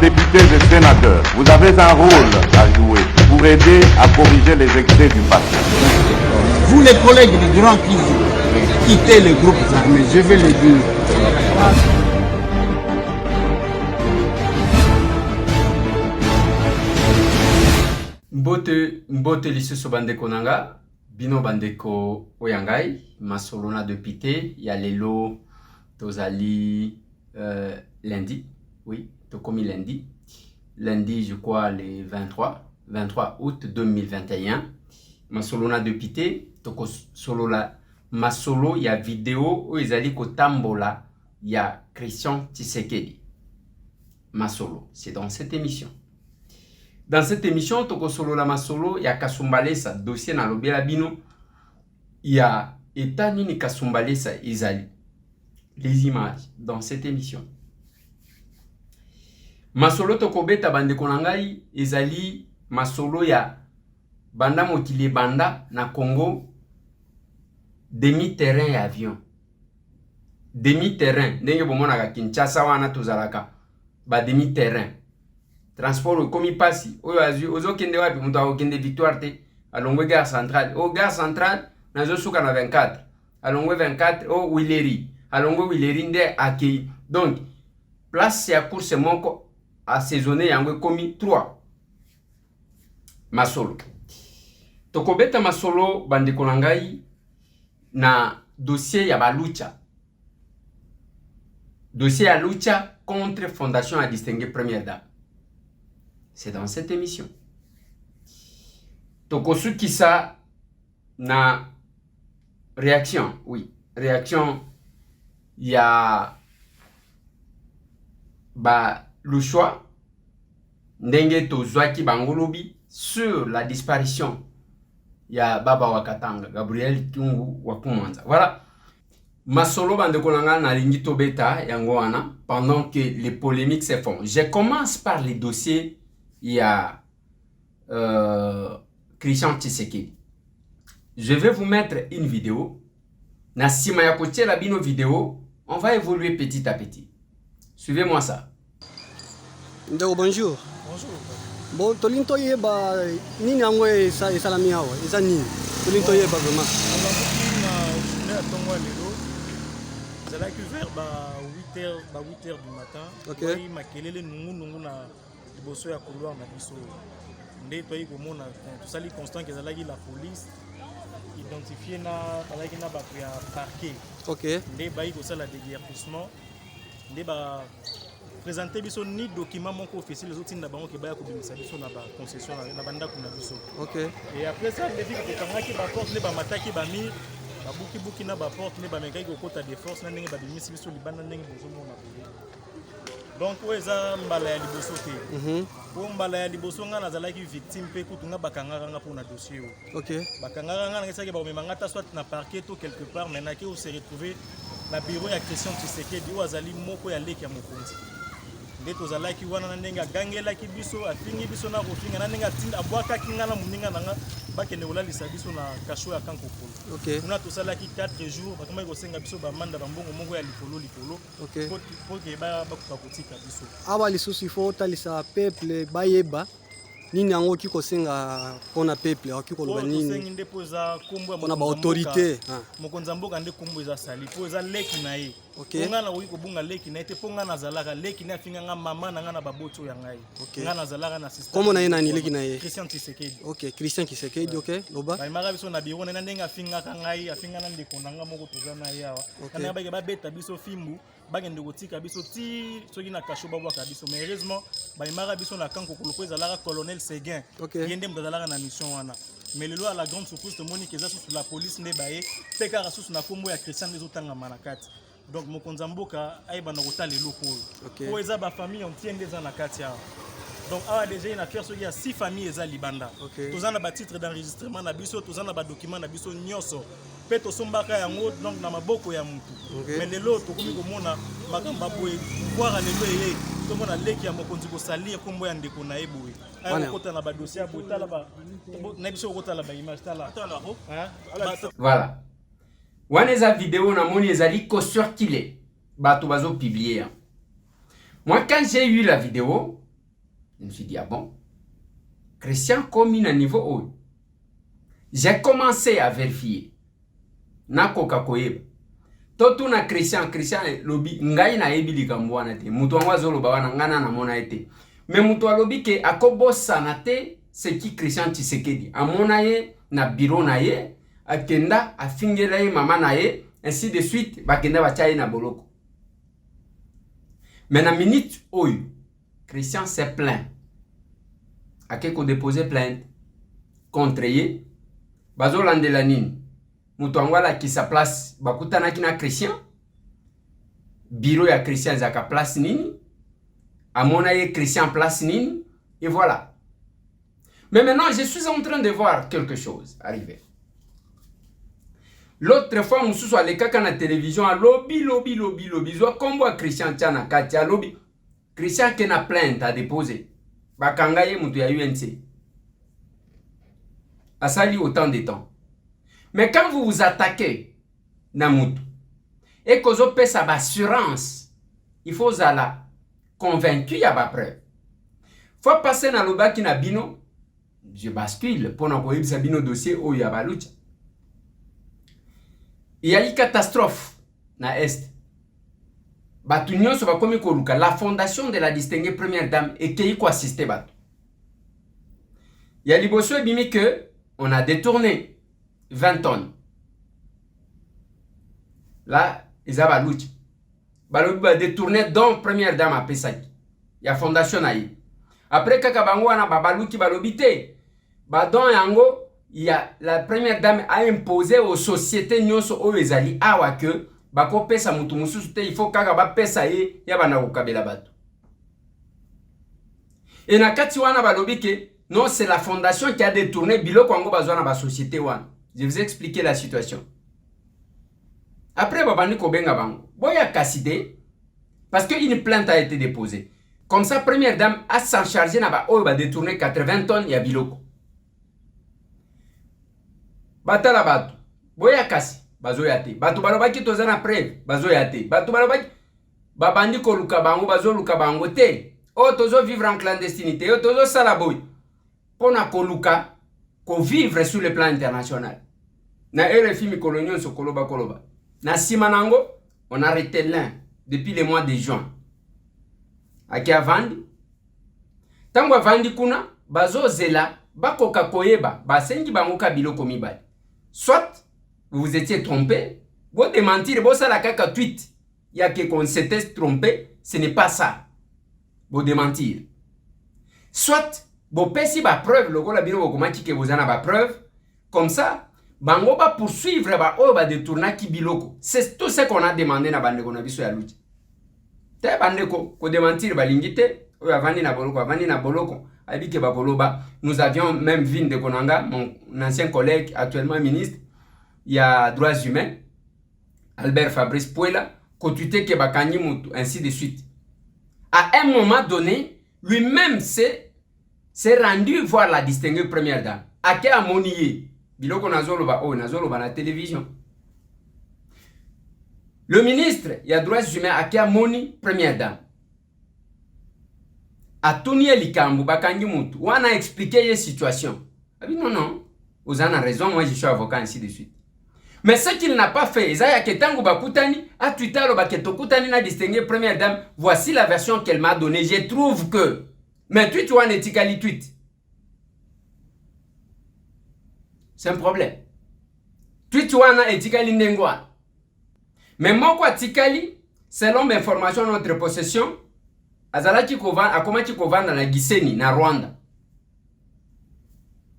députés et sénateurs, vous avez un rôle à jouer pour aider à corriger les excès du passé. Vous les collègues du Grand Kivu, quittez les groupes armés, je vais le dire. Mbote lisusu bandeko nanga, bino bandeko oyangai, masolona député, ya lelo tozali lundi, oui, tokomi lundi, je crois le 23 août 2021, masolona député, toko solola masolo ya vidéo o ezali kotambola ya Christian Tshisekedi. Masolo, c'est dans cette émission. Dans cette émission, toko solo la masolo ya Kasumbalesa, dossier na lobela bino, ya état nini Kasumbalesa ezali. Les images dans cette émission. Masolo toko beta bande konangai ezali masolo ya banda mokili banda na Congo demi-terrain ya avion. Demi-terrain, ndenge bomona ka Kinshasa wana tozalaka ba demi-terrain. Transport komi pasi oyo azwi ozokende wapi mutu akokende Victoire te alongwe gare centrale gare centrale nazo suka na 24 alongwe 24 Wileri alongwe Wileri nde akei donc place ya course moko assaisonné yango komi 3 masolo tokobeta masolo bandeko na ngai na dossier ya balucha dossier ya lucha contre fondation à distinguer première dame. C'est dans cette émission. Tokosu Kisa na réaction, oui, réaction ya le choix ndenge tozwaki bangolobi sur la disparition ya Baba Wakatanga, Gabriel Kyungu Wakumanza. Voilà. Masolo bandeko nanga na lingi tobeta yango wana pendant que les polémiques se font. Je commence par les dossiers. Il y a Christian Tshisekedi. Je vais vous mettre une vidéo. Na sima ya kotie la bino vidéo, on va évoluer petit à petit. Suivez-moi ça. Ndeko, bonjour. Bonjour. Bon, tolinto yeba nini yango esala mi hawa? Eza nini? Tolinto yeba vraiment. On a tongo lelo. Zalaki vers 8h du matin. OK. Oui, makelele nungu na liboso ya couloir na biso. Nde toyi komona tosali constant que zalaki la police identifié na zalaki na ba ya parquet. OK. Nde bayi ko sala déguerpissement. Nde ba présenter biso ni document moko officiel les autres na bango ke baya ko bimisa biso na ba concession na banda kuna biso. OK. Et après ça les filles ko kangaki ba porte les ba mataki ba mi ba buki na ba porte les ba mengai ko kota de force na ndenge ba bimisi biso libanda ndenge bozo mona boye. Donc weza mbala ya liboso te. Po mbala ya liboso nga nazalaki victime pe kutunga bakangaka nga pour na dossier. OK. Bakangaka nga ngesaki ba memanga ta soit na parquet to quelque part mais na ke on s'est retrouvé na bureau ya Christian Tshisekedi ou azali moko ya leki ya mokonzi. Nde tozalaki wana na ndenge agangelaki biso afingi biso na kofinga na ndenge atinda abwaka kinga na muninga nanga bakende olalisa biso na kasho ya kankokolo. OK. Kuna tosalaki 4 jours bakomaki kosenga biso bamanda bambongo moko ya likolo. OK. Po ke bakuka kotika biso. Awa lisusu ifo otalisa peuple bayeba nini yango kikosenga pona peuple akikoloba nini? Tosengi nde po eza kombo ya pona ba autorité. Mokonza mboka nde kombo eza sali po eza leki na ye. OK. Nga na oyi kobunga leki na ye te po nga nazalaka leki na afinga nga mama na nga na baboto ya ngai. OK. Nga nazalaka na sister. Komo na ye nani leki na ye? Christian Tshisekedi. OK, Christian Tshisekedi. OK, loba. Ba imaka biso na bureau na ndenge afinga ka ngai afinga na ndeko na nga moko toza na ye awa. Kana ba beta biso fimbu bagende kotika biso ti soki na kasho babwaka biso mais heureusement ba imaka biso na kanko koloko ezalaka colonel Seguin. OK. Yende mdazalaka na mission wana. Mais le loi à la grande surprise de Monique eza sous la police ne baye peka sous na kombo ya Christian les otanga manakati. Donc mokonza mboka ayeba na kota lelo ko. OK. Po eza ba famille on tient des na kati ya. Donc awa déjà une affaire soki ya 6 familles eza libanda. OK. Tozana ba titre d'enregistrement na biso, tozana ba document na biso nyoso. Pe to sombaka yango donc na maboko ya mutu. OK. Mais lelo tokomi komona makamba boye voir lelo ye tomona leki ya mokonzi ko salir kombo ya ndeko na eboye. Ayo kota na ba dossier boye tala ba na biso kota la ba image tala. Voilà. Waneza vidéo na moni ezali ko sortile bato bazo publier. Moi quand j'ai eu la vidéo, Je me suis dit, ah bon? Christian comme un niveau haut. J'ai commencé à vérifier. Nako kakoyeba. Toto na Christian lobi ngai na ebi likamwana te. Mutu wangu zolo bawana ngana na mona ete. Mais mutu lobi ke akobo sanate c'est qui Christian Tshisekedi. Amona ye na bureau na ye akenda afingela ye mama na ye ainsi de suite bakenda bachaye na boloko. Mais na minute oyo Christian s'est plaint. Akeko déposer plainte contre ye. Bazo landela nini. Mutu angwala ki sa place bakutana kina Christian. Bureau ya Christian zaka place nini. Amona ye Christian place nini. Et voilà. Mais maintenant, je suis en train de voir quelque chose arriver. L'autre fois, Moussou a les caca na télévision à lobby. Zo combo à Christian Tiana Katia lobby. Christian qui n'a plainte à déposer. Bakangaye mutu ya UNC. A sali autant de temps. Mais quand vous vous attaquez na mutu et que vous avez sa assurance, il faut zala convaincu ya ba preuve. Faut passer na loba ki na bino. Je bascule pour n'envoyer sa bino dossier au yabalucha. Il y a une catastrophe na est. Batu nyonso bakomi koluka la fondation de la distinguée première dame et qui ko assister batu. Il y a liboso ebimi que on a détourné 20 tonnes. Là, ils ont balucha. Balobi ba détourné donc première dame à Pesaki. Il y a fondation na yi. Après kaka bango wana babaluki balobité. Badon yango, il y a la première dame a imposé aux sociétés nyonso o ezali awa que bako pesa mutu mususu te il faut kaka ba pesa ye ya bana kokabela bato. Et na kati wana balobi ke non c'est la fondation qui a détourné biloko yango bazwana ba société wana. Je vous ai expliqué la situation. Après babandi ko benga bango. Boya kaside parce que une plainte a été déposée. Comme ça première dame a s'en chargé na ba o ba détourner 80 tonnes ya biloko. Batala batu. Boya kasi. Bazo yate. Batu balobaki tozana preuve. Bazo yate. Batu balobaki. Babandi ko luka bango. Bazo luka bango te. O tozo vivre en clandestinité. O tozo salaboy. Pona ko luka. Ko vivre sur le plan international. Na RFI mi kolonyon so koloba koloba. Na simanango. On a arrêté l'un. Depuis le mois de juin. Aki avandi. Tango avandi kuna. Bazo zela. Bako kakoyeba. Basengi bango kabiloko mibali. Soit vous vous étiez trompé, vous démentir, vous ça la caca tweet, il y a que qu'on s'était trompé, ce n'est pas ça. Vous démentir. Soit vous pesi ba preuve, le gars la bino comment que vous en avez ba preuve, comme ça, bango ba poursuivre ba o ba détourner ki biloko. C'est tout ce qu'on a demandé na bande ko na biso ya luchi. Te bande ko démentir ba lingite, o avandi na boloko. Nous avions même Vin de Konanga, mon ancien collègue, actuellement ministre, il y a droits humains, Albert Fabrice Puela, Kotute Kebakani Moutou, ainsi de suite. À un moment donné, lui-même s'est rendu voir la distinguée première dame. À quel amonier, biloko nazoloba, oh, nazoloba na télévision. Le ministre, il y a droits humains, à quel amoni première dame. A Tony Likambu bakangi mutu wana expliquer les situations. Non, vous en avez raison, moi je suis avocat ainsi de suite. Mais ce qu'il n'a pas fait, Isaiah Ketangu bakutani a Twitter lo baketokutani na distingué première dame, voici la version qu'elle m'a donnée. Je trouve que mais tweet wana etikali tweet. C'est un problème. Tweet wana etikali ndengwa. Mais moko etikali selon mes informations dans notre possession azalaki kovanda akomaki kovanda na Gisenyi na Rwanda.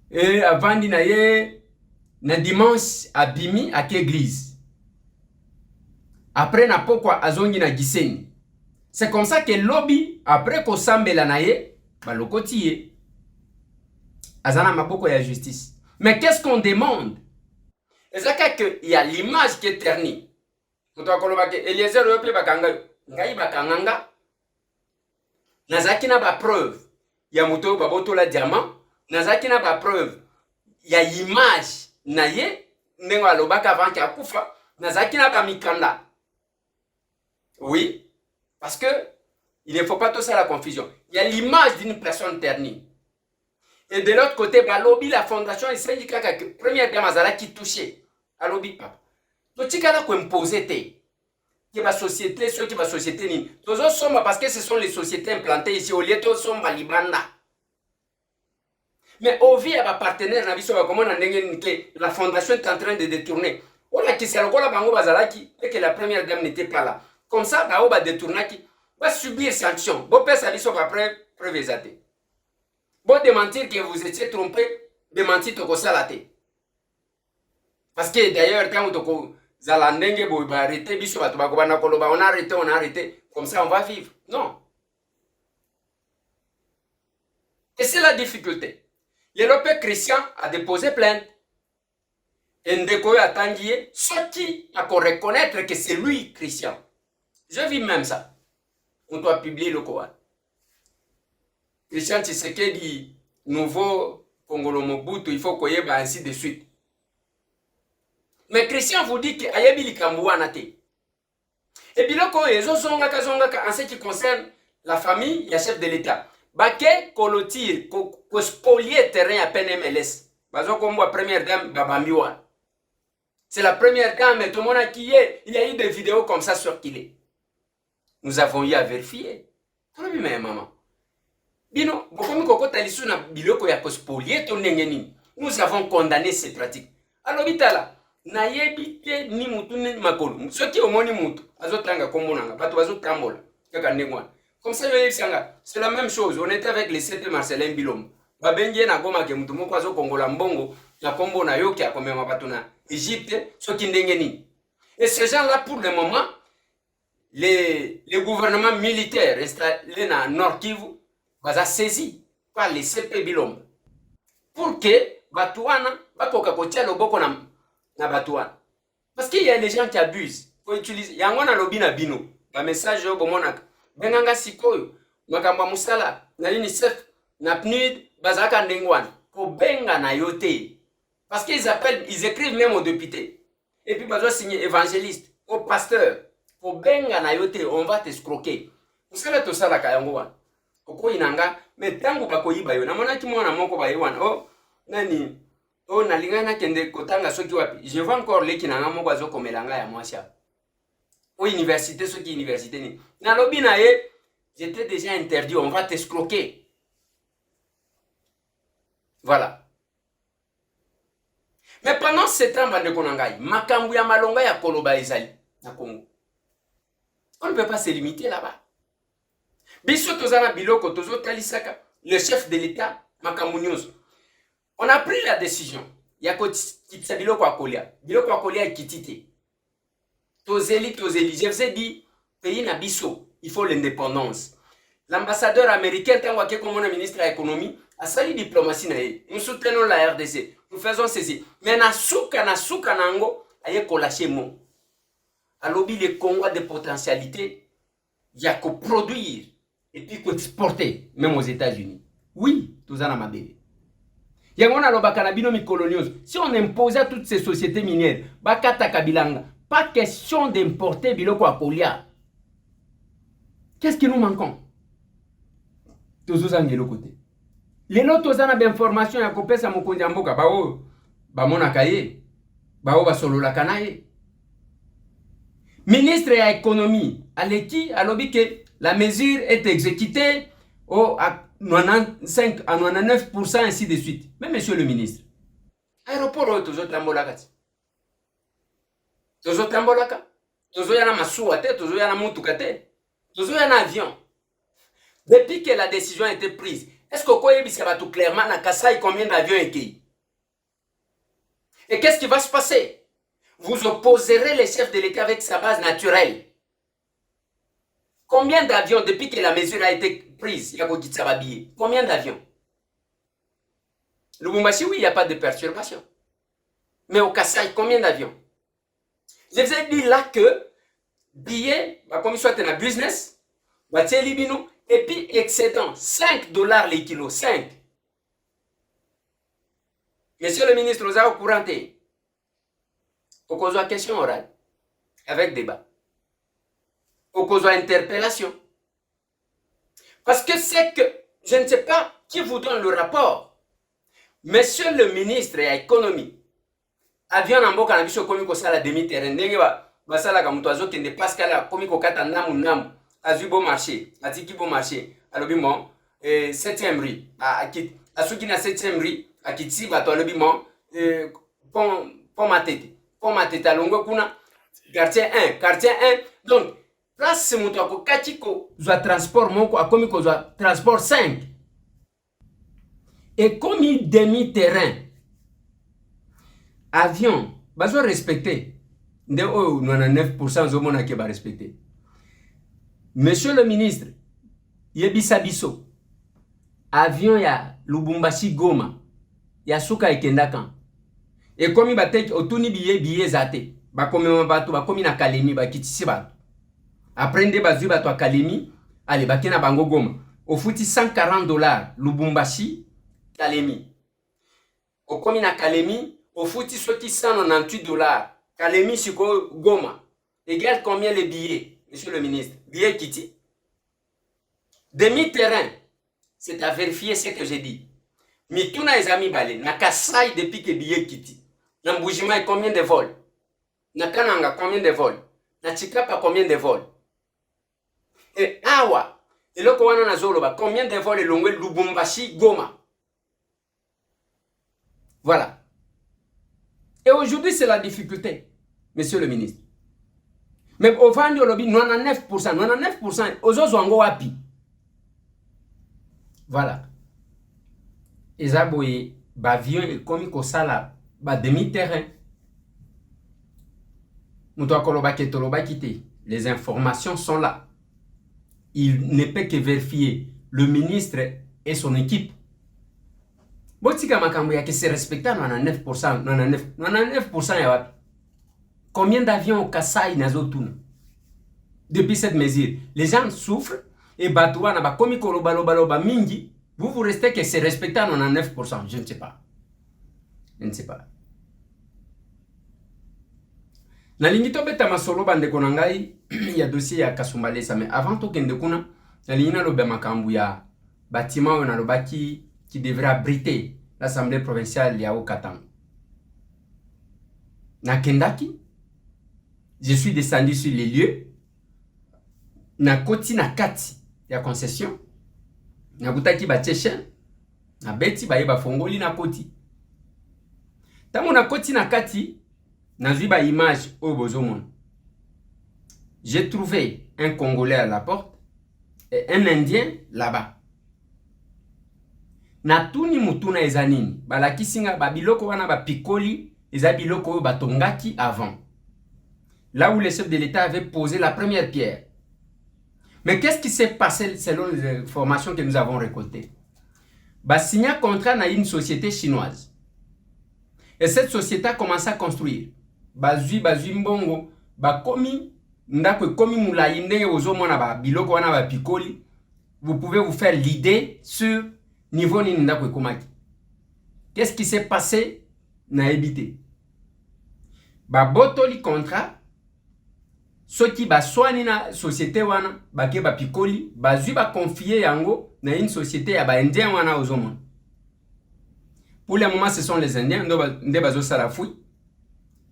Et avandi na ye na dimanche abimi à l'église. Après na pokwa azongi na Gisenyi. C'est comme ça que lobby après ko sambela na ye balokoti ye. Azana maboko ya justice. Mais qu'est-ce qu'on demande? Ezaka que il y a l'image qui est ternie. Muto akoloba ke Eliezer yople bakanga ngai bakanganga. Nazaki na ba preuve ya muto baboto la diamant. Nazaki na ba preuve ya image na ye ndengo alobaka avant qu'il akufa. Nazaki na ba mikanda. Oui, parce que Il ne faut pas tout ça la confusion. Il y a l'image d'une personne ternie. Et de l'autre côté, bah, lobby, la fondation, il s'agit que la première dame Azala qui touchait. À lobby, papa. Donc, tu as imposé qui va société, ceux qui va société ni. Tous autres sont parce que ce sont les sociétés implantées ici au lieu de sont Libanda. Mais au vu à partenaire, comment la fondation est en train de détourner. On a qui c'est le bango bazalaki et que la première dame n'était pas là. Comme ça, bah, on va détourner qui va subir sanction. Bon, père, ça dit après prévésate. Bon, démentir que vous étiez trompé, démentir que ça l'a été. Parce que d'ailleurs, quand on Zalandenge bo ba arrêter biso bato bakobana koloba on a arrêté comme ça on va vivre. Non. Et c'est la difficulté. L'Europe chrétien a déposé plainte. Et Ndeko a tangié ce qui a qu'on reconnaître que c'est lui chrétien. Je vis même ça. On doit publier le Coran. Christian Tshisekedi nouveau Congolo Mobutu il faut qu'on y ait ainsi de suite. Mais Christian vous dit que Ayabili Kambouana te. Et puis là, en ce qui concerne la famille, il y a chef de l'État. Baké, Kolotir, ko spolier terrain à peine MLS. Bazo comme la première dame, Babambiwa. C'est la première dame, mais tout le monde a qui est. Il y a eu des vidéos comme ça circulées. Nous avons eu à vérifier. Tout le monde, maman. Bino, nous avons condamné ces pratiques. Alors, bitala. Na yebite ni mutu ni makolo soki omoni mutu azotanga komonanga bato bazotambola kaka ndengwana comme ça c'est la même chose. On était avec les 7 Marcelin Bilom babengi na goma ke mutu moko azokongola mbongo na kombo na yoki akomema bato na Égypte soki ndenge nini. Et ces gens là pour le moment les gouvernements militaires installés na Nord Kivu baza saisi par les CP Bilom pour que batuana bakoka kotia loboko na batouane. Parce qu'il y a des gens qui abusent. Il faut utiliser. Il y a un lobby na bino. Un message au monaka. Benanga sikoyo. Makamba musala. Na UNICEF. Na PNUD. Bazaka ndengwan. Ko benga na yote. Parce qu'ils appellent, ils écrivent même aux députés. Et puis bazo signer évangéliste. Au pasteur. Ko benga na yote. On va t'escroquer. Musala to sala kayangwan. Oko inanga. Mais tangu bako yibayo. Na mona ki mwana moko bayiwan. Oh. Nani. Oh, nalingana kende kotanga soki wapi. Je vois encore les qui n'ont pas moko komelanga ya mwasha. Au université soki université ni. Na lobi na ye, j'étais déjà interdit, on va t'escroquer. Voilà. Mais pendant ce temps bande konangai, makambu ya malonga ya koloba ezali na Congo. On ne peut pas se limiter là-bas. Biso tozana biloko tozo talisaka, le chef de l'État makambu nyonso. On a pris la décision. Il y a kitsa biloko akolia. Biloko akolia kitite. Tozeli. Je vous ai dit, pays na biso, il faut l'indépendance. L'ambassadeur américain, tant que comme le ministre de l'économie, a sali diplomatie na ye. Nous soutenons la RDC. Nous faisons ceci. Mais na souka nango, aye kolache mo. Alobi le Congo a des potentialités. Il y a qu'à produire et puis qu'à exporter, même aux États-Unis. Oui, tout ça na ma bébé. Si on imposait toutes ces sociétés minières, pas question d'importer biloko à Kolia. Qu'est-ce que nous manquons? Tous les côté. Les autres ont des informations à couper sa mokonzi amboka bao ba monakaye bao ba solo la kanaye. Ministre de l'économie aleki alobi que la mesure est exécutée au 95 à 99% ainsi de suite. Mais monsieur le ministre, aéroport toujours tambolaka. Toujours tambolaka. Toujours yana masuwa te, toujours yana mutuka te. Toujours yana avion. Depuis que la décision a été prise, est-ce que vous savez tout clairement na Kasai combien d'avions étaient? Et qu'est-ce qui va se passer? Vous opposerez les chefs de l'État avec sa base naturelle. Combien d'avions depuis que la mesure a été prise? Combien d'avions? Lubumbashi, oui, il n'y a pas de perturbation. Mais au Kasaï, combien d'avions? Je vous ai dit là que billets, comme il soit un business, et puis excédent, $5 les kilos, 5. Monsieur le ministre, vous avez au courant, au cause de question orale, avec débat. Au cause d'interpellation. Parce que c'est que, je ne sais pas qui vous donne le rapport. Monsieur le ministre de l'économie, avion en mboka na biso komi ko sala demi-terrain. Ndenge ba sala ka muto azo kende Pascal komi ko kata namu. Azui bon marché, atiki bon marché. Alobi mon 7e rue a soki na 7e rue a kitsi bato alobi mon pont matete alongo kuna quartier 1. Donc place muto ako katiko zwa transport moko akomi ko zwa transport 5. Et comme demi-terrain avion bazo respecté nde oyo 99% zomona ke ba respecté. Monsieur le ministre yebisa biso avion ya Lubumbashi Goma ya suka ekendaka et comme bateki otuni billet zate bakomi bato bakomi na Kalemi bakitisi bato après nde bazui bato a Kalemi ale bakena bango Goma ofuti $140 Lubumbashi Kalemi okomi na Kalemi ofuti soki $198 Kalemi siko Goma égale combien les billets, monsieur le ministre? Billets kiti demi-terrain, c'est à vérifier ce que j'ai dit. Mituna les amis balé na Kasai depuis que billets kiti na Mbujima combien de vols, na Kananga combien de vols, na Chikapa combien de vols, et awa et loko wana na Zoloba combien de vols elongwe Lubumbashi Goma. Voilà. Et aujourd'hui, c'est la difficulté, monsieur le ministre. Mais au Vandi, au lobby, 99%, aux autres, wapi. Voilà. Et ça, avion et comme ça là, demi-terrain. Les informations sont là. Il ne peut que vérifier le ministre et son équipe. Botika makambo ya se respecta 99%, 99% ya wapi. Combien d'avions au Kasai nazotuna? Depuis cette mesure, les gens souffrent et batouana ba komi kolobaloba mingi, vous restez que c'est respecté à 99%, je ne sais pas. Je ne sais pas. Na lingito beta masolo bande konangai ya dossier ya Kasumbalesa, mais avant to kende kuna na lingina lobe makambo ya bâtiment on a lobaki qui devrait abriter l'Assemblée provinciale ya Okatanga. Na kendaki, je suis descendu sur les lieux. Na koti na kati ya concession. Na butaki ba tchechen. Na beti ba yeba fongoli na koti. Tamo na koti na kati, na zui ba image au bozomon. J'ai trouvé un Congolais à la porte et un Indien là-bas. Na tuni mutuna ezanini balakisinga babiloko wana ba pikoli eza biloko batongaki avant, là où le chef de l'État avait posé la première pierre. Mais qu'est-ce qui s'est passé selon les informations que nous avons récoltées? Signé un contrat na une société chinoise et cette société a commencé à construire bazui mbongo bakomi ndako komi mulayi ndenge ozomona ba biloko wana ba pikoli. Vous pouvez vous faire l'idée sur niveau ni ndako ekomaki. Qu'est-ce qui s'est passé na ebité? Botoli contrat soki baswani na société wana bake ba pikoli bazui ba confier yango na une société ya ba indien wana ozomona. Pour le moment ce sont les indiens nde bazo sala fouille.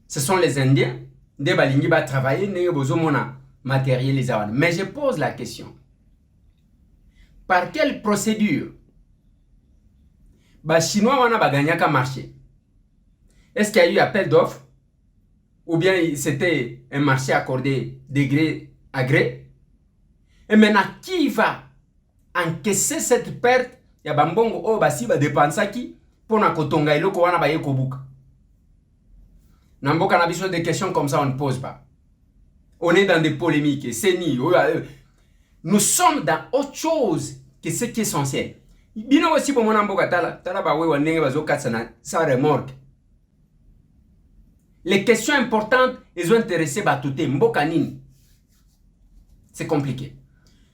Ce sont les indiens nde balingi ba travailler ndenge bozomona matériel les awana. Mais je pose la question. Par quelle procédure Chinois wana baganyaka marché? Est-ce qu'il y a eu appel d'offres ou bien c'était un marché accordé de gré à gré? Et maintenant qui va encaisser cette perte ya bambongo o basi ba dépensaki pour na kotonga eloko wana ba yekobuka? Namboka na biso des questions comme ça on ne pose pas. On est dans des polémiques, c'est ni. Nous sommes dans autre chose que ce qui est essentiel. Bino aussi pour mon amboka tala ba wewa ndenge bazo katsana sa remorque. Les questions importantes, elles ont intéressé Batouté, Mboka nini. C'est compliqué.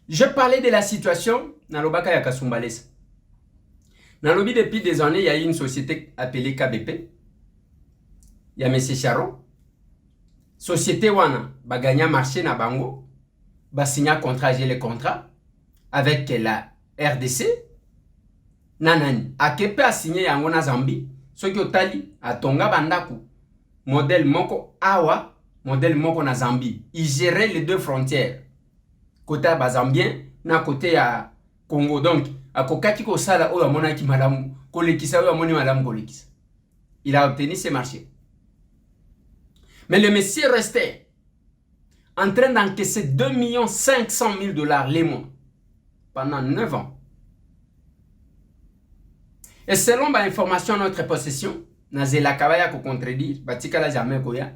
Je parlais de la situation dans le Baka ya Kasumbalesa. Dans le lobby depuis des années, il y a une société appelée KBP. Il y a M. Charon. Société wana baganya marché na bango, ba signa contrat, j'ai le contrat. avec la RDC. Nanani. Akepe a signé yango na Zambie. Soki otali atonga bandaku. Modèle moko awa, modèle moko na Zambie. Il gérait les deux frontières. Côté à Zambien, na côté à Congo. Donc, à kokaki ko sala oyo amonaki malamu, kolekisa oyo amoni malamu kolekisa. Il a obtenu ces marchés. Mais le monsieur restait en train d'encaisser 2 500 000 $ les mois pendant 9 ans. Et selon l'information à notre possession, Nazela Kabaya ko contredire, Batika la jamais koya.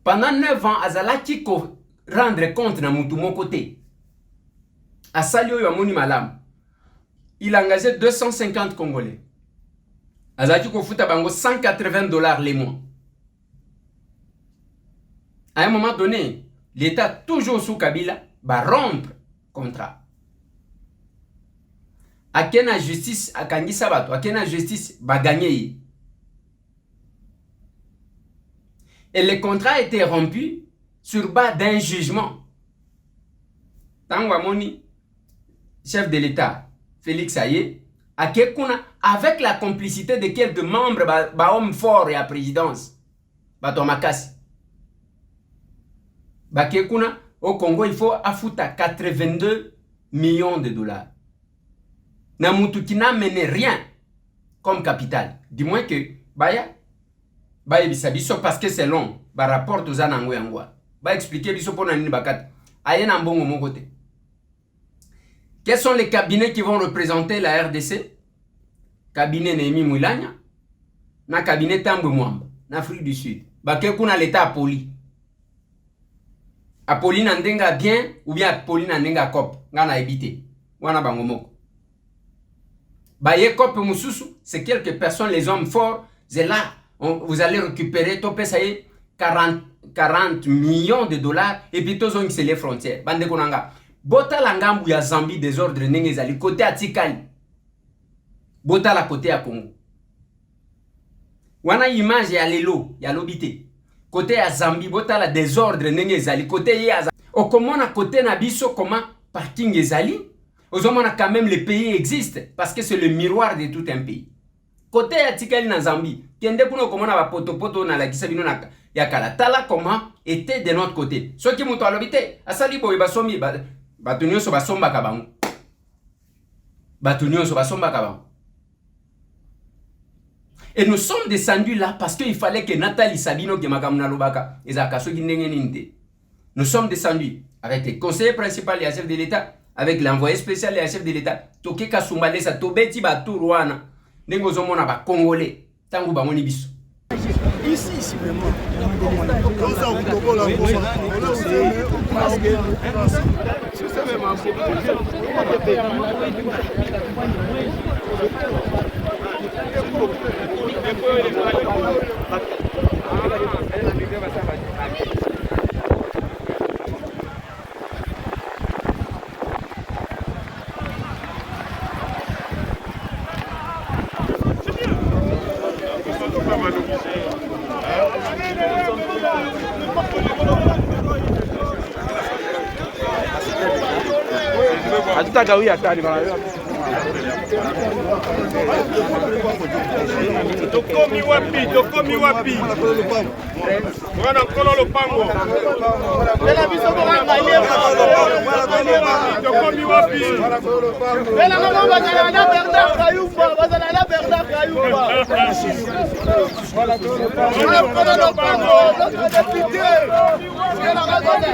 Pendant 9 ans, Azalaki ko rendre compte na mutu mon côté. Asalio Yamoni Malam. Il a engagé 250 Congolais. Azalaki ko futa bango 180 $ les mois. À un moment donné, l'État toujours sous Kabila va rompre contrat. À quelle justice à Kangi Sabato, à quelle justice va gagner. Et le contrat a été rompu sur base d'un jugement. Tangwamoni, chef de l'État, Félix Aye, avec la complicité de quelques membres, hommes forts et à présidence, Batomakasi. Bakekuna, au Congo, il faut affouter 82 millions de $. Namutu qui n'a mené rien comme capital. Du moins que, Baya bisabiso parce que c'est long. Ba rapport aux anangwe angwa. Ba expliquer biso pour nani bakat. Ayen ambongo mon côté. Quels sont les cabinets qui vont représenter la RDC? Cabinet Némi Moulania, na cabinet Tambwe Mwamba, en Afrique du Sud. Bakekuna l'État Apoli. Apoli nandenga bien ou bien Apoli nandenga cop. Ngana éviter. Wana bangomoko. Baye cop mususu, c'est quelques personnes, les hommes forts, c'est là. Vous allez récupérer, topé ça y est, 40 millions de $, et puis tous ont les frontières. Bande konanga. Bota langambu ya Zambie désordre nengezali côté atikali. Bota la côté à Congo. Wana image ya lelo, ya lobité. Côté à Zambie, bota la désordre nengezali côté ya Zambie. O comment na côté na biso comment parking ezali? Ozomona quand même le pays existe parce que c'est le miroir de tout un pays. Côté ya tikali na Zambie, kende kuno komona ba poto na la kisabino na ya kalatala comment était de notre côté. Ce qui muto alobité, asali boy basomi batunyo so basomba kabango. Batunyo so basomba kabango. Et nous sommes descendus là parce qu'il fallait que Nathalie Sabino qui makamuna lobaka ezaka so kindenge ninde. Nous sommes descendus avec le conseiller principal et le chef de l'État, avec l'envoyé spécial et le chef de l'État, toke kasumba sa tobeti baturuana. Nengo zomona ba congolais tangu ba moni biso. Ici vraiment. Hatutaka huyu hatari bana. Tokomi wapi? Mwana kono lopango. Ela biso ko ngaliye. Tokomi wapi? Ela mama bazana na Bernard Kayumba, bazana na Bernard Kayumba. Mwana kono lopango, notre député. Ela bazana.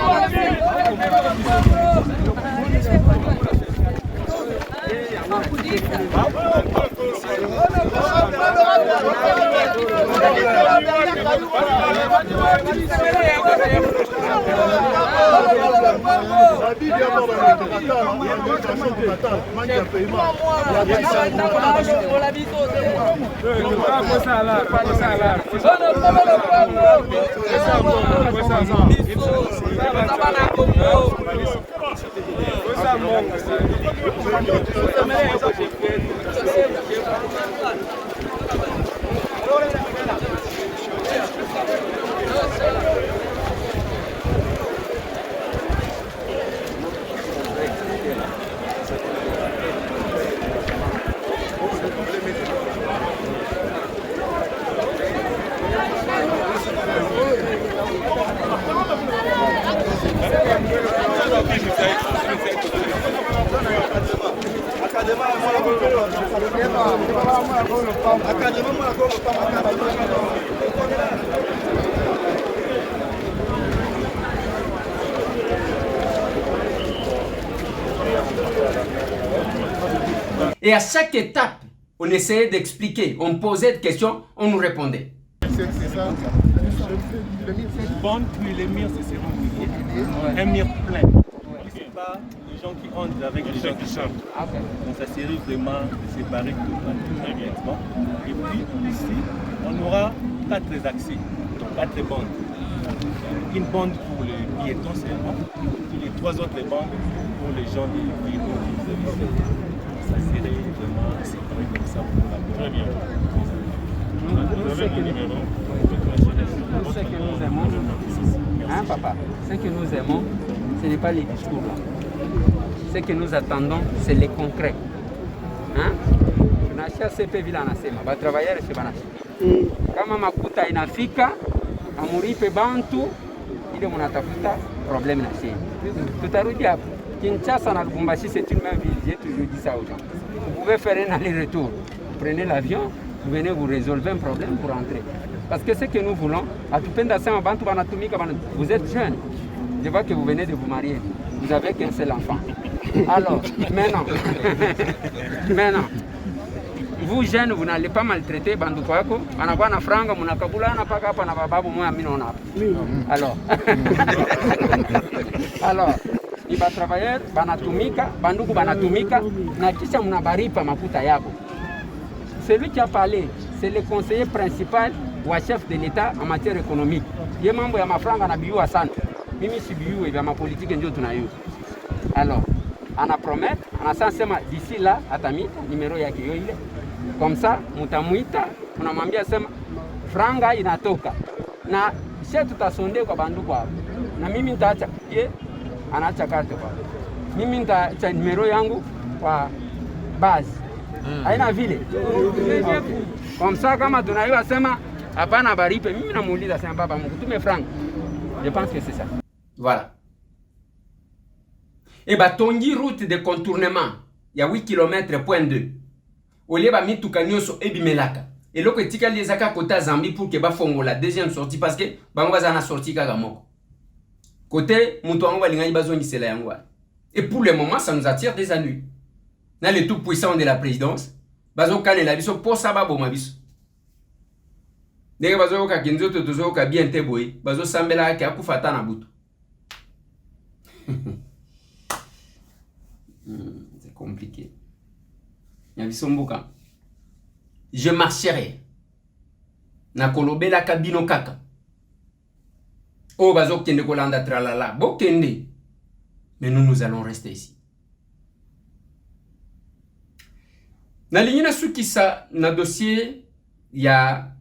Et à chaque étape, on essayait d'expliquer, on posait des questions, on nous répondait. Bande, puis les murs, c'est un mur plein. C'est pas les gens qui entrent avec les gens qui sortent. Donc ça serait vraiment séparé totalement. Et puis ici, on aura 4 accès, 4 bandes. Une bande pour les piétons seulement, et les 3 autres bandes pour les gens des piétons qui visitent. Ça serait vraiment séparé comme ça pour la bande. Très bien. Ce que nous aimons, hein papa, ce que nous aimons, ce n'est pas les discours là. Ce que nous attendons, c'est les concrets. Hein? Tunashia CP vile anasema, batravailleur chez banashi. Kama makuta inafika, amuripe bantu, ile munatafuta problème na chini. Tutarudi hapo. Kinshasa na Lubumbashi, c'est une même ville, j'ai toujours dit ça aux gens. Vous pouvez faire un aller-retour. Prenez l'avion, vous venez vous résolver un problème pour rentrer. Parce que ce que nous voulons, vous êtes jeune. Je vois que vous venez de vous marier. Vous n'avez qu'un seul enfant. Alors, maintenant, vous jeunes, vous n'allez pas maltraiter Bandukwako. Anabana franga, munakabula, napaka, panababu, moi, minona. Alors, il va travailler, banatumika, banduku banatumika, na kisha munabaripa makuta yako. Celui qui a parlé, c'est le conseiller principal ou chef de l'État en matière économique. Ye mambo ya mafranga na biyu sana. Mimi si biyu ya ma politique ndio tunayo. Alors, ana promettre, ana sema d'ici là atamita numéro yake yo ile. Comme ça, mutamuita, unamwambia sema franga inatoka. Na sisi tutasonde kwa banduku hapo. Na mimi nitaacha ye anaacha karte kwa. Mimi nitaacha numéro yangu kwa base. Haina vile. Comme ça kama tunaiwa sema hapana baripe, mimi namuuliza sema baba mkutume franc. Je pense que c'est ça. Voilà. Et bah tongi route de contournement, il y a 8 km point 2. Olie ba mituka nyonso ebimelaka. Et loko etika lezaka kota Zambie pour que ba fongo la deuxième sortie parce que bango baza na sortie kaka moko. Côté mutu wango balinga bazongi sela yango. Et pour le moment ça nous attire des ennuis. Na le tout puissant de la présidence, bazo kanela biso po sababo mabiso. Ndenge bazo ka kinzoto tozo ka bien teboy, bazo sambela ka akufata na butu. C'est compliqué. Je marcherai. Na kolobela kabino kaka. Oh bazo kende kolanda tralala, bo kende. Mais nous allons rester ici. Na lignina sukisa na dossier ya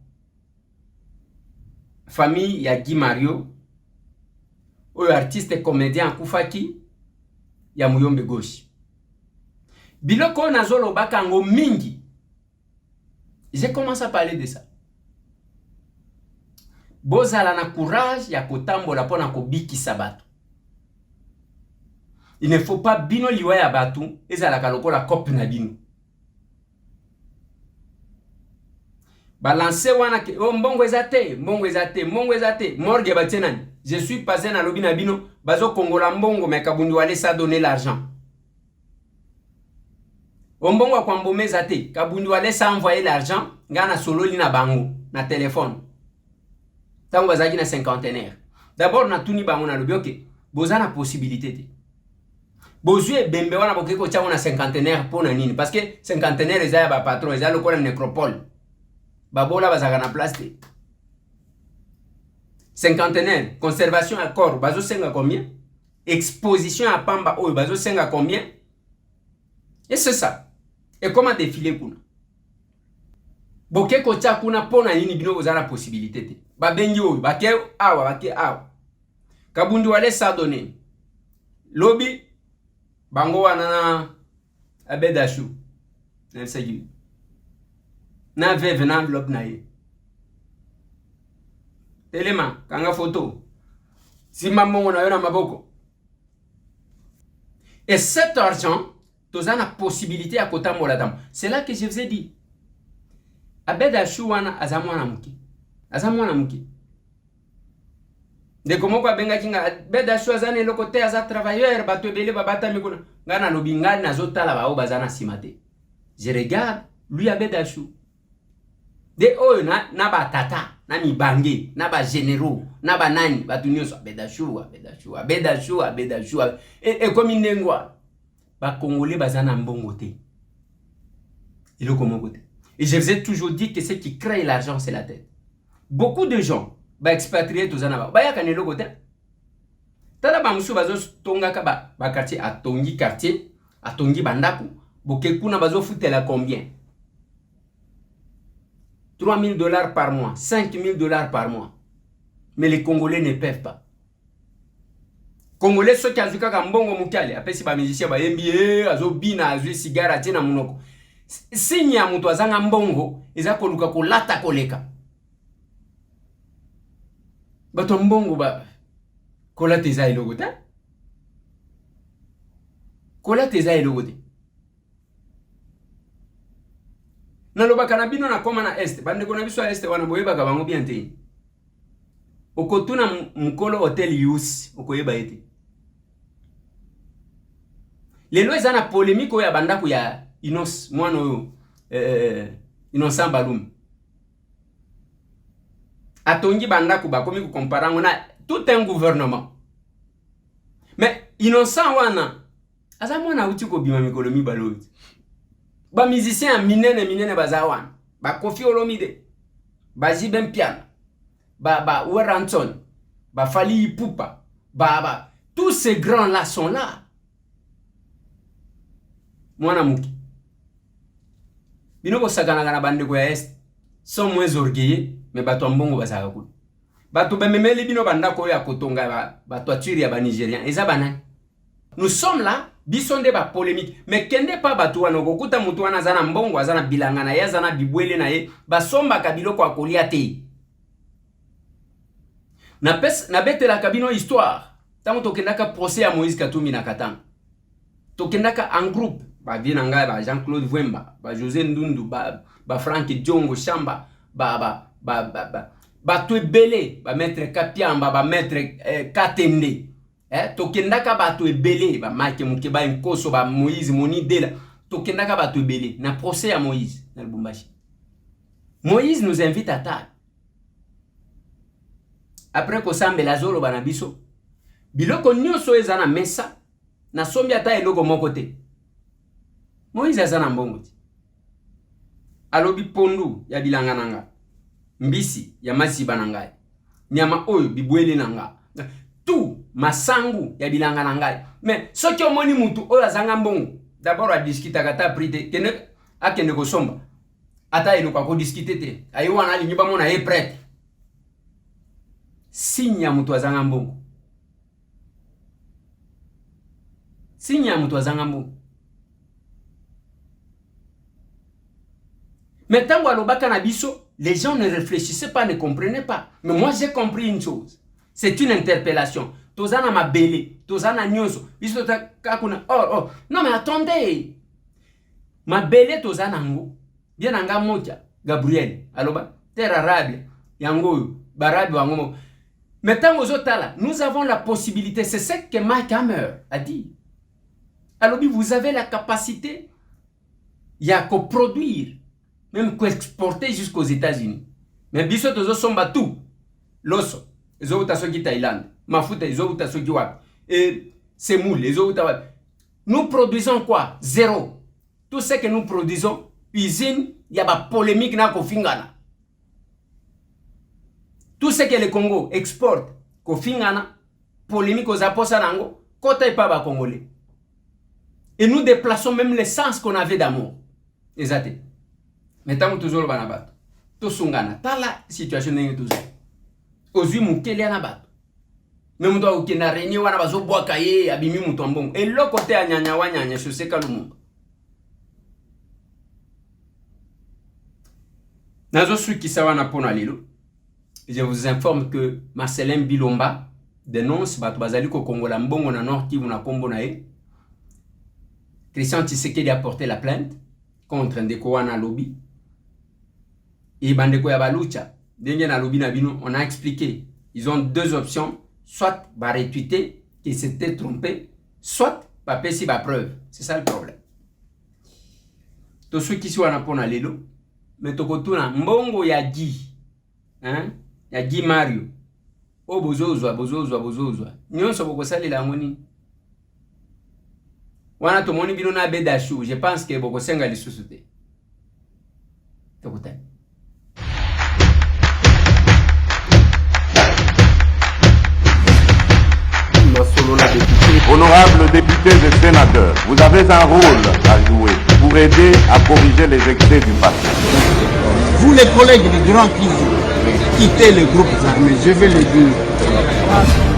famille ya Guy Mario, oyo artiste et comédien kufaki ya Muyombe Gauche. Biloko nazolo bakango mingi. J'ai commencé à parler de ça. Bozala na courage ya kotambola pona kobikisa bato. Il ne faut pas bino liwa ya batu ezala kaloko la cop na bino. Balancer wana ke oh mbongo ezate, morgue batenani. Je suis passé na lobi na bino bazo kongola mbongo mais kabundi wale sa donner l'argent. Ombongo kwa mbome zate, kabundi wale sa envoyer l'argent, ngana solo li na bango na téléphone. Tango bazaki na cinquantenaire. D'abord na tuni bango na lobi OK, bozana possibilité te. Bozue bembe wana bokeko tcha na cinquantenaire pona nini parce que cinquantenaire ezaya ba patron, ezaya lokola nécropole. Babola bazaka na place te. Cinquantenaire, conservation à corps, bazo senga combien? Exposition à pamba oyo bazo senga combien? Et c'est ça. Et comment défiler kuna? Boke kocha kuna pona nini bino bozala possibilité te. Ba bengi oyo, bake awa. Kabundi wale sa donné. Lobby bango wanana abedashu. Nelsegi. Na veve na enveloppe na ye. Telema, kanga photo. Si maman on a eu dans ma boko. Et cet argent, toza na possibilité à kotambola tam. C'est là que je vous ai dit. Abeda Chouana azamwana muke. Azamwana muke. De komo kwa benga kinga Abeda Chouazane loko te aza travailleur bato ebele babata mikuna. Ngana lobingani na zotala ba bazana simate. Je regarde lui Abeda Chou. De oyo na ba tata, na mibange, na ba généraux, na ba nani, ba tunyoso Abeda Chou. Et comme inengwa. Ba Congolais bazana mbongo te. Il est comment côté. Et je vous ai toujours dit que ce qui crée l'argent, c'est la tête. Beaucoup de gens, bah expatriés tous en avant, bah y'a qu'un élo côté. Tada ba musu bazo tonga ka ba quartier à tongi bandaku, boke kuna bazo foutela combien? 3 000 $ par mois, 5 000 $ par mois. Mais les Congolais ne peuvent pas. Congolais ceux qui ont joué mbongo mukale, après si ba musicien ba yembi azo bina azo cigare tina munoko. Sinya mutu azanga mbongo eza koluka kolata koleka. Bato mbongo ba kolata eza elogo te. Kolata eza elogo te. Nalobaka na bino na koma na este, bande kona biso este wana boyebaka bango bien te. Okotuna mukolo hotel Yus okoyeba ete. Lelo eza na polémique oya bandako ya Inos mwana oyo Innocent Balum. Atongi bandako bakomi ko comparango na tout un gouvernement. Mais Innocent wana aza mwana uti ko bima mikolo mibalo. Ba musicien minene bazawan. Ba Kofi Olomide. Ba Jiben Piano. Ba Weranton. Ba Fali Ipupa. Ba tous ces grands là sont là. Mwana muki. Bino ko sagana kana bande ko ya est. Sont moins orgueilleux mais bato mbongo bazaka ku. Bato bememeli bino banda ko ya kotonga ba toiture ya ba Nigériens. Eza banani. Nous sommes là, bisonde ba polémique, mais kende pa bato wana kokuta mutu wana zana mbongo azana bilanga na ye zana bibwele na ye, basomba kabilo kwa kolia te. Na betela kabino histoire. Tango tokendaka procès ya Moïse Katumbi na Katanga. Tokendaka en groupe, ba Vienanga, ba Jean-Claude Vwemba, ba José Ndundu, ba Frank Diongo Chamba, ba Tuebele, ba maître Kapiamba, ba maître Katende. Tokendaka ba Tuebele, ba Mike Mukeba Nkoso, ba Moïse Moni Dela. Tokendaka ba Tuebele na procès à Moïse na Lubumbashi. Moïse nous invite à table. Après ko sambe la zolo bana biso. Biloko nyonso ezana mesa na sombi ata eloko moko te. Moïse azana mbongo ti. Alobi pondu ya bilanga nanga. Mbisi ya masiba nanga. Nyama oyo bibwele nanga. Tout masangu ya bilanga nanga. Mais soki omoni mutu oyo azanga mbongo, d'abord a discuter kata prite kene akende ko somba. Ata eloko ko discuter te. Ayi wana ali nyiba mona e prête. Sinya mutu azanga mbongo. Sinya mutu azanga mbongo. Mais tant que nabiso, les gens ne réfléchissaient pas, ne comprenaient pas. Mais moi j'ai compris une chose. C'est une interpellation. Tozana ma belle, tozana nyoso. Biso ta kakuna. Oh. Non mais attendez. Ma belle tozana ngo. Bien anga moja. Gabriel. Aloba. Terre arabe. Yango. Barabi wangomo. Maintenant aux autres là, nous avons la possibilité. C'est ce que Mike Hammer a dit. Alors vous avez la capacité. Il y a qu'à produire. Même qu'exporter jusqu'aux États-Unis. Mais biso tozo somba tout. L'osso. Les autres sont qui Thaïlande. Mafuta, les autres sont qui wap. Et semoule, les autres wap. Nous produisons quoi? Zéro. Tout ce que nous produisons, usine, il y a pas polémique na kofingana. Tout ce que le Congo exporte, kofingana, polémique aux aposa nango, kota et pas ba congolais. Et nous déplaçons même l'essence qu'on avait d'amour. Exactement. Mettons toujours le banabat. Tout sungana. Tala situation n'est toujours. Ozui mukele anabat. Même toi qui n'a rien wana bazo bois kaye abimi mutombong. Et l'autre côté à nyanya wanyanya sur ce kalumumba. Nazo su qui sawana pona lilo. Je vous informe que Marcelin Bilomba dénonce bato bazali ko Kongo la mbongo na Nord Kivu na Kombo na e. Christian Tshisekedi a porté la plainte contre Ndeko Wana Lobby. Et Bandeko Yabalucha, on a expliqué. Ils ont deux options. Soit va retweeter qu'ils s'étaient trompés, soit va passer la preuve. C'est ça le problème. Tous ceux qui sont en Pona Lelo, mais Tokotuna, Mbongo Yadi, hein, Yadi Mario, oh bozozwa. Nyon so boko sali la ngoni. Wana to moni bino na bedashu, je pense que boko senga lisusu te. Tokotani. Honorables députés et sénateurs, vous avez un rôle à jouer pour aider à corriger les excès du passé. Vous les collègues du Grand Kivu, quittez les groupes armés, je vais le dire.